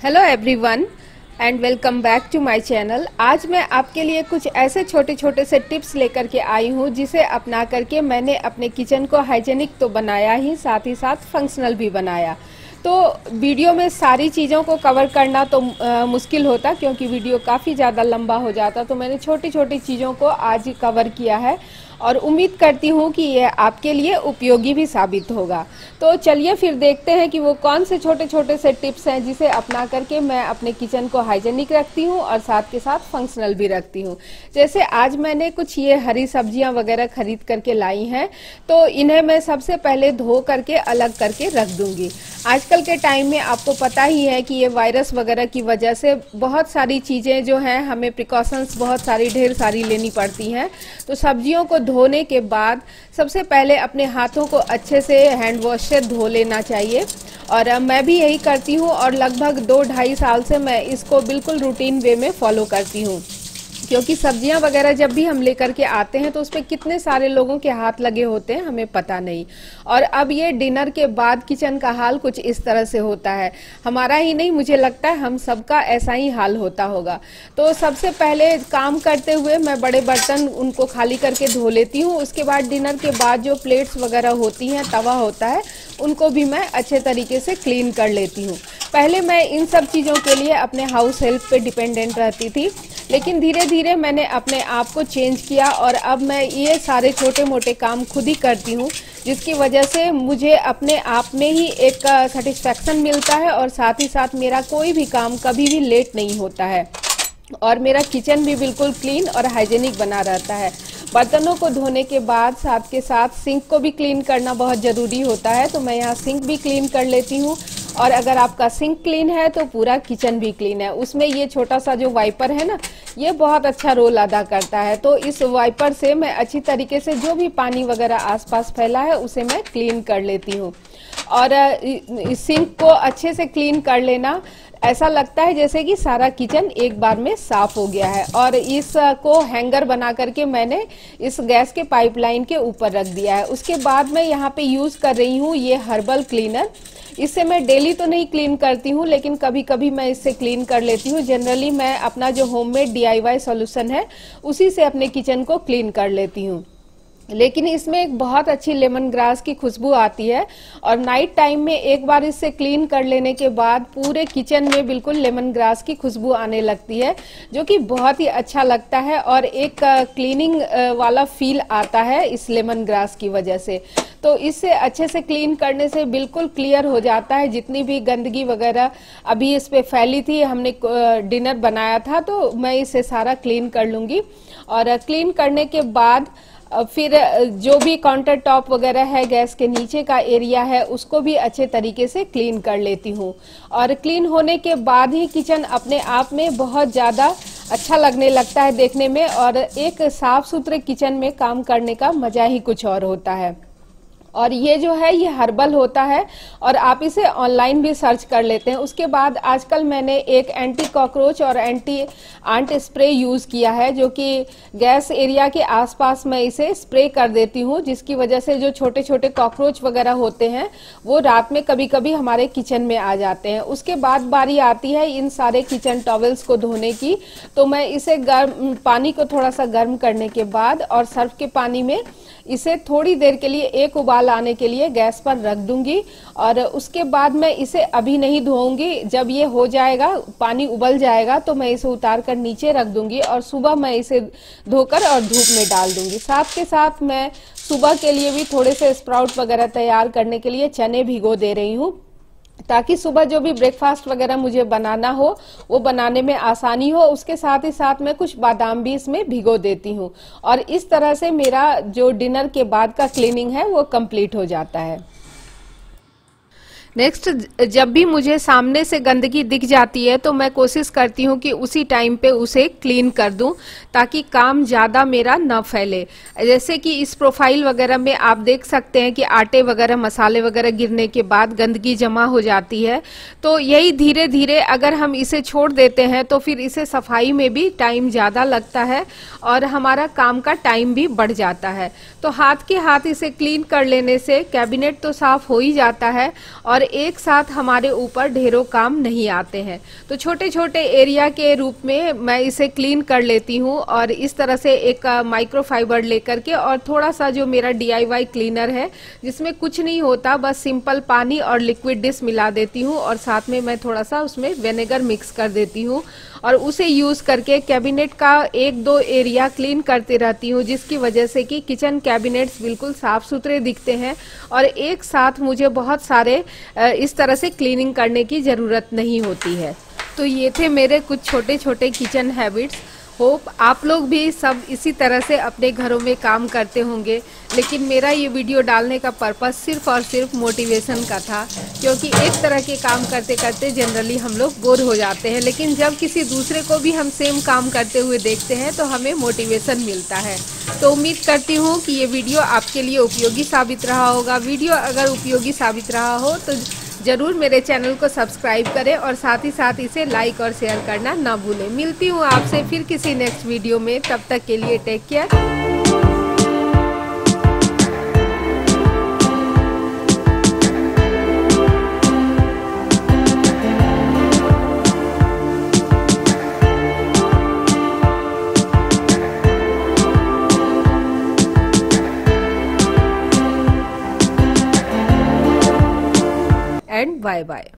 Hello everyone and welcome back to my channel. आज मैं आपके लिए कुछ ऐसे छोटे छोटे से टिप्स लेकर के आई हूँ जिसे अपना करके मैंने अपने किचन को हाइजेनिक तो बनाया ही, साथ ही साथ फंक्शनल भी बनाया। तो वीडियो में सारी चीज़ों को कवर करना तो मुश्किल होता, क्योंकि वीडियो काफ़ी ज़्यादा लंबा हो जाता। तो मैंने छोटी छोटी चीज़ों को आज कवर किया है और उम्मीद करती हूँ कि ये आपके लिए उपयोगी भी साबित होगा। तो चलिए फिर देखते हैं कि वो कौन से छोटे छोटे से टिप्स हैं जिसे अपना करके मैं अपने किचन को हाइजेनिक रखती हूँ और साथ के साथ फंक्शनल भी रखती हूँ। जैसे आज मैंने कुछ ये हरी सब्जियाँ वगैरह खरीद करके लाई हैं, तो इन्हें मैं सबसे पहले धो करके अलग करके रख दूँगी। आजकल के टाइम में आपको पता ही है कि ये वायरस वगैरह की वजह से बहुत सारी चीज़ें जो हैं हमें प्रिकॉशंस बहुत सारी ढेर सारी लेनी पड़ती हैं। तो सब्जियों को धोने के बाद सबसे पहले अपने हाथों को अच्छे से हैंड वॉश से धो लेना चाहिए, और मैं भी यही करती हूँ और लगभग 2-2.5 साल से मैं इसको बिल्कुल रूटीन वे में फॉलो करती हूँ। क्योंकि सब्जियां वगैरह जब भी हम लेकर के आते हैं तो उस पर कितने सारे लोगों के हाथ लगे होते हैं हमें पता नहीं। और अब ये डिनर के बाद किचन का हाल कुछ इस तरह से होता है। हमारा ही नहीं, मुझे लगता है हम सबका ऐसा ही हाल होता होगा। तो सबसे पहले काम करते हुए मैं बड़े बर्तन उनको खाली करके धो लेती हूँ। उसके बाद डिनर के बाद जो प्लेट्स वगैरह होती हैं, तवा होता है, उनको भी मैं अच्छे तरीके से क्लीन कर लेती हूँ। पहले मैं इन सब चीज़ों के लिए अपने हाउस हेल्प पे डिपेंडेंट रहती थी, लेकिन धीरे धीरे मैंने अपने आप को चेंज किया और अब मैं ये सारे छोटे मोटे काम खुद ही करती हूँ, जिसकी वजह से मुझे अपने आप में ही एक सेटिस्फैक्शन मिलता है और साथ ही साथ मेरा कोई भी काम कभी भी लेट नहीं होता है और मेरा किचन भी बिल्कुल क्लीन और हाइजेनिक बना रहता है। बर्तनों को धोने के बाद साथ के साथ सिंक को भी क्लीन करना बहुत ज़रूरी होता है, तो मैं यहाँ सिंक भी क्लीन कर लेती हूँ। और अगर आपका सिंक क्लीन है तो पूरा किचन भी क्लीन है। उसमें ये छोटा सा जो वाइपर है ना, ये बहुत अच्छा रोल अदा करता है। तो इस वाइपर से मैं अच्छी तरीके से जो भी पानी वगैरह आसपास फैला है उसे मैं क्लीन कर लेती हूँ। और सिंक को अच्छे से क्लीन कर लेना, ऐसा लगता है जैसे कि सारा किचन एक बार में साफ हो गया है। और इसको हैंगर बना करके मैंने इस गैस के पाइपलाइन के ऊपर रख दिया है। उसके बाद मैं यहाँ पे यूज़ कर रही हूँ ये हर्बल क्लीनर। इससे मैं डेली तो नहीं क्लीन करती हूँ, लेकिन कभी कभी मैं इससे क्लीन कर लेती हूँ। जनरली मैं अपना जो होममेड DIY सॉल्यूशन है उसी से अपने किचन को क्लीन कर लेती हूँ। लेकिन इसमें एक बहुत अच्छी लेमन ग्रास की खुशबू आती है और नाइट टाइम में एक बार इससे क्लीन कर लेने के बाद पूरे किचन में बिल्कुल लेमन ग्रास की खुशबू आने लगती है, जो कि बहुत ही अच्छा लगता है और एक क्लीनिंग वाला फील आता है इस लेमन ग्रास की वजह से। तो इससे अच्छे से क्लीन करने से बिल्कुल क्लियर हो जाता है जितनी भी गंदगी वगैरह अभी इस पे फैली थी। हमने डिनर बनाया था तो मैं इसे सारा क्लीन कर लूँगी। और क्लीन करने के बाद फिर जो भी काउंटर टॉप वगैरह है, गैस के नीचे का एरिया है, उसको भी अच्छे तरीके से क्लीन कर लेती हूँ। और क्लीन होने के बाद ही किचन अपने आप में बहुत ज़्यादा अच्छा लगने लगता है देखने में, और एक साफ सुथरे किचन में काम करने का मज़ा ही कुछ और होता है। और ये जो है ये हर्बल होता है और आप इसे ऑनलाइन भी सर्च कर लेते हैं। उसके बाद आजकल मैंने एक एंटी कॉकरोच और एंटी आंट स्प्रे यूज़ किया है, जो कि गैस एरिया के आसपास मैं इसे स्प्रे कर देती हूँ, जिसकी वजह से जो छोटे छोटे कॉकरोच वगैरह होते हैं वो रात में कभी कभी हमारे किचन में आ जाते हैं। उसके बाद बारी आती है इन सारे किचन टॉवल्स को धोने की। तो मैं इसे गर्म पानी को थोड़ा सा गर्म करने के बाद और सर्फ के पानी में इसे थोड़ी देर के लिए एक उबाल आने के लिए गैस पर रख दूंगी। और उसके बाद मैं इसे अभी नहीं धोऊंगी। जब ये हो जाएगा, पानी उबल जाएगा, तो मैं इसे उतार कर नीचे रख दूंगी और सुबह मैं इसे धोकर और धूप में डाल दूंगी। साथ के साथ मैं सुबह के लिए भी थोड़े से स्प्राउट वगैरह तैयार करने के लिए चने भिगो दे रही हूँ, ताकि सुबह जो भी ब्रेकफास्ट वगैरह मुझे बनाना हो वो बनाने में आसानी हो। उसके साथ ही साथ मैं कुछ बादाम भी इसमें भिगो देती हूँ और इस तरह से मेरा जो डिनर के बाद का क्लीनिंग है वो कंप्लीट हो जाता है। नेक्स्ट, जब भी मुझे सामने से गंदगी दिख जाती है तो मैं कोशिश करती हूँ कि उसी टाइम पे उसे क्लीन कर दूं, ताकि काम ज़्यादा मेरा न फैले। जैसे कि इस प्रोफाइल वगैरह में आप देख सकते हैं कि आटे वगैरह मसाले वगैरह गिरने के बाद गंदगी जमा हो जाती है। तो यही धीरे धीरे अगर हम इसे छोड़ देते हैं तो फिर इसे सफाई में भी टाइम ज़्यादा लगता है और हमारा काम का टाइम भी बढ़ जाता है। तो हाथ के हाथ इसे क्लीन कर लेने से कैबिनेट तो साफ हो ही जाता है और और एक साथ हमारे ऊपर ढेरों काम नहीं आते हैं। तो छोटे छोटे एरिया के रूप में मैं इसे क्लीन कर लेती हूँ और इस तरह से एक माइक्रोफाइबर लेकर के और थोड़ा सा जो मेरा DIY क्लीनर है जिसमें कुछ नहीं होता, बस सिंपल पानी और लिक्विड डिश मिला देती हूँ और साथ में मैं थोड़ा सा उसमें विनेगर मिक्स कर देती हूँ और उसे यूज करके कैबिनेट का एक दो एरिया क्लीन करते रहती हूँ, जिसकी वजह से कि किचन कैबिनेट्स बिल्कुल साफ सुथरे दिखते हैं और एक साथ मुझे बहुत सारे इस तरह से क्लीनिंग करने की ज़रूरत नहीं होती है। तो ये थे मेरे कुछ छोटे छोटे किचन हैबिट्स। होप आप लोग भी सब इसी तरह से अपने घरों में काम करते होंगे, लेकिन मेरा ये वीडियो डालने का पर्पस सिर्फ और सिर्फ मोटिवेशन का था, क्योंकि एक तरह के काम करते करते जनरली हम लोग बोर हो जाते हैं, लेकिन जब किसी दूसरे को भी हम सेम काम करते हुए देखते हैं तो हमें मोटिवेशन मिलता है। तो उम्मीद करती हूँ कि ये वीडियो आपके लिए उपयोगी साबित रहा होगा। वीडियो अगर उपयोगी साबित रहा हो तो जरूर मेरे चैनल को सब्सक्राइब करें और साथ ही साथ इसे लाइक और शेयर करना ना भूलें। मिलती हूँ आपसे फिर किसी नेक्स्ट वीडियो में, तब तक के लिए take care. And bye bye.